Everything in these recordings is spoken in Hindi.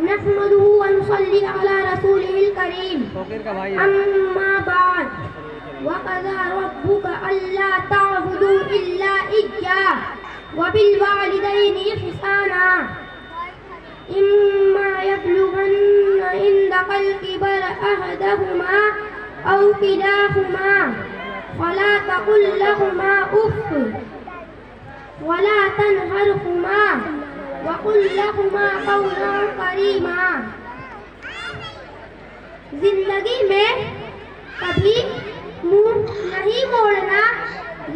नहमदुहु व नुसल्ली अला रसूलिल करीम। अम्मा बाद व क़ज़ा रब्बुका अल्ला ता'बुदू इल्ला इय्याह व बिल वालिदैनि इहसाना। इम्मा यब्लुगन्ना इंदकल किबर अहदहुमा औ किलाहुमा फला तक़ुल लहुमा उफ़ वला तनहरहुमा वक़ुल लहुमा क़ौलन करीमा। जिंदगी में कभी मुंह नहीं मोड़ना,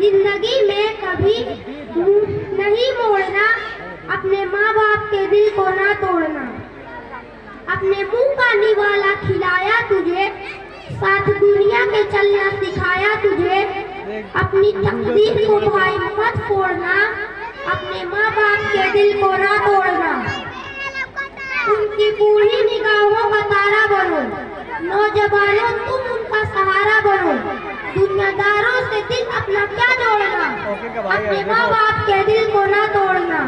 जिंदगी में कभी मुंह नहीं मोड़ना, अपने माँ बाप के दिल को ना तोड़ना। अपने मुंह का निवाला खिलाया तुझे, साथ दुनिया के चलना सिखाया तुझे। अपनी तकदीर को भाई मत फोड़ना, अपने माँ बाप के दिल को ना तोड़ना। उनकी बूढ़ी निगाहों का तारा बनो, नौजवानों तुम उनका सहारा बनो। दुनियादारों से दिल अपना क्या जोड़ना, अपने माँ बाप के दिल को ना तोड़ना,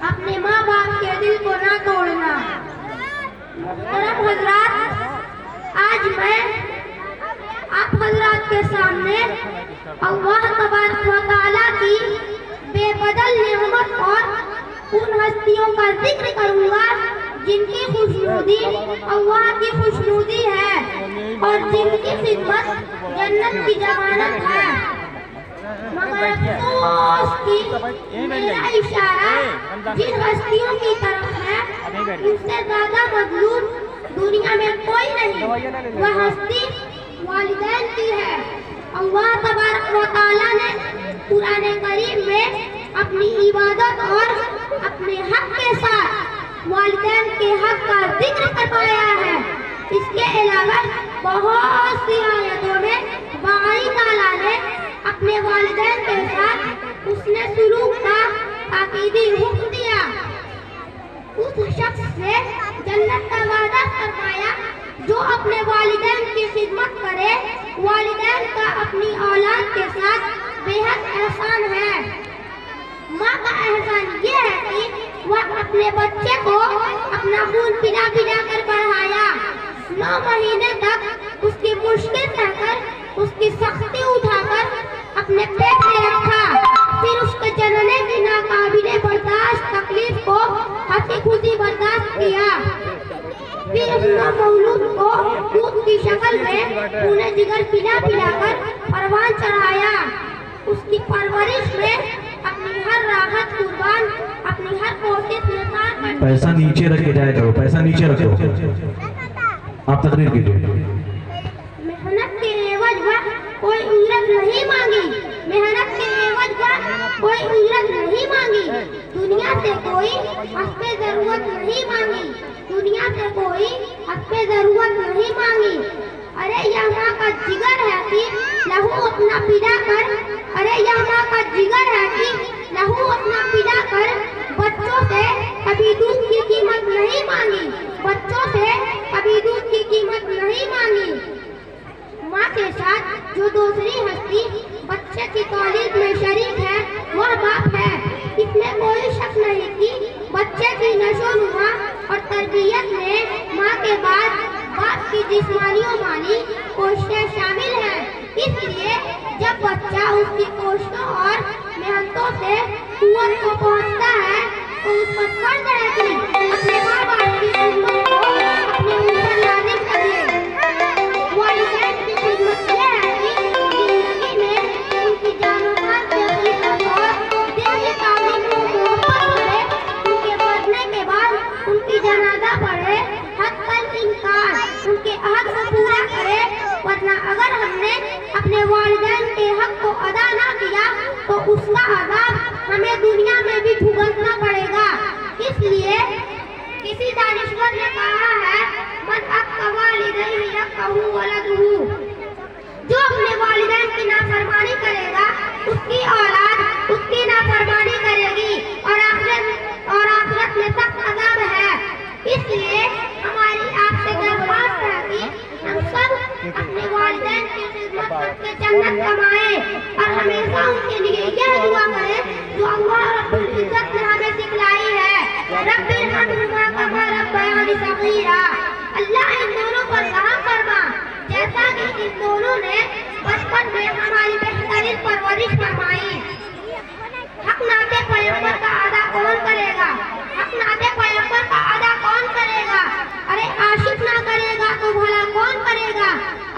अपने माँ बाप के दिल को ना तोड़ना। मोहतरम हजरात, आज मैं आप हजरात के सामने अल्लाह तबारक व तआला की बेबदल नेमत और उन हस्तियों का जिक्र करूंगा जिनकी खुशनुदी अल्लाह की खुशनुदी है और जिनकी खिदमत जन्नत की जमानत है। मगर अफसोस की मेरा इशारा जिन हस्तियों की तरफ है उनसे ज्यादा मजलूम दुनिया में कोई नहीं। वह हस्ती वालिदैन की है। अल्लाह तबारक व तआला ने कुरान करीम में अपनी इबादत और अपने हक के साथ वालिदैन के हक का जिक्र करवाया है। इसके अलावा बहुत सी आयतों में बारी ताला ने अपने वालिदैन के साथ उसने सुलूक का ताकीदी हुक्म दिया। उस शख्स से जन्नत का वादा फरमाया जो अपने वालिदैन की खिदमत करे। वालिदैन का अपनी औलाद के साथ बेहद एहसान है। माँ का एहसान ये है कि वह अपने बच्चे को अपना खून पिला पिला कर बढ़ाया। 9 महीने तक उसकी मुश्किल सहकर उसकी सख्ती उठाकर अपने पेट में रखा। फिर उसके जनने की नाकाबिले बर्दाश्त तकलीफ को हंसी खुशी बर्दाश्त किया। फिर उस मौलूद को दूध की शक्ल में खून जिगर पिला पिलाकर परवान चढ़ाया। उसकी परवरिश में अपनी हर राहत कुर्बान, अपनी हर कोशिश निसार कर। पैसा नीचे रख के जाया करो, पैसा नीचे रखो। आप तकरीर कीजिए। मेहनत के एवज वह कोई उजरत नहीं मांगी, मेहनत के एवज वह कोई उजरत नहीं मांगी। दुनिया से कोई हस्बे जरूरत नहीं मांगी, दुनिया से कोई हस्बे जरूरत नहीं मांगी। अरे यह माँ का जिगर है कि लहू अपना पिला कर, अरे यह माँ का जिगर है कि लहू अपना पिला कर बच्चों से कभी दूध की कीमत नहीं मांगी, बच्चों से कभी दूध की कीमत नहीं मांगी। माँ के साथ जो दूसरी हस्ती बच्चे की तौलीद में शरीक है वह बाप है। इसमें कोई शक नहीं कि बच्चे की नशोनुमा और तरबियत में माँ के बाद बाप की जिस्मानी और माली कोशिशें शामिल हैं। इसलिए जब बच्चा उसकी कोशिशों और मेहनतों से कुव्वत को पहुँचता है तो उस पर फर्ज है कि अपने माँ बाप की खिदमत को अपने ऊपर लाजिम करे। वालिदैन की खिदमत यह है कि जिंदगी में उनकी जान-ओ-माल की खिदमत और दिल की तालीम को मोहब्बत करे। उनके मरने के बाद उनकी जनाजा पढ़े, हक़्क़ल इनकार उनके हक को पूरा करे। वरना अगर हमने अपने वालिदैन के हक को अदा ना किया तो उसका अज़ाब हमें दुनिया में भी भुगतना पड़ेगा। इसलिए किसी दानिश्वर ने कहा है, मन अक्का वालिदैहि यक्कहु वलदहु, जो अपने वालिदैन की नाफरमानी करेगा उसकी औलाद उसकी नाफरमानी करेगी और आखिरत में सख्त अज़ाब है। इसलिए हमारी आपसे दरख्वास्त है कि हम सब अपने वालिदैन की खिदमत करके जन्नत कमाएं और हमेशा उनके लिए यह दुआ करें जो अल्लाह रब्बुल इज्जत ने हमें सिखलाई है। रब्बिरहम्हुमा कमा रब्बयानी इस्माइल सगीरा। अल्लाह इन दोनों पर रहम फरमा, जैसा कि इन दोनों ने बचपन में हमारी बेहतरीन परवरिश फरमाई। हक नाते पैगंबर का अदा कौन करेगा? हक नाते पैगंबर का अदा कौन करेगा? अरे आशिक ना करेगा तो भला कौन करेगा?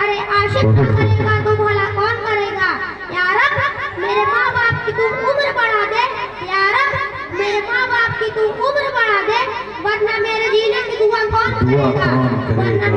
अरे आशिक ना करेगा तो भला कौन करेगा? या रब, मेरे माँ बाप की तू उम्र बढ़ा दे। या रब, मेरे माँ बाप की तू उम्र बढ़ा दे, वरना मेरे जीने की दुआ कौन करेगा? वरना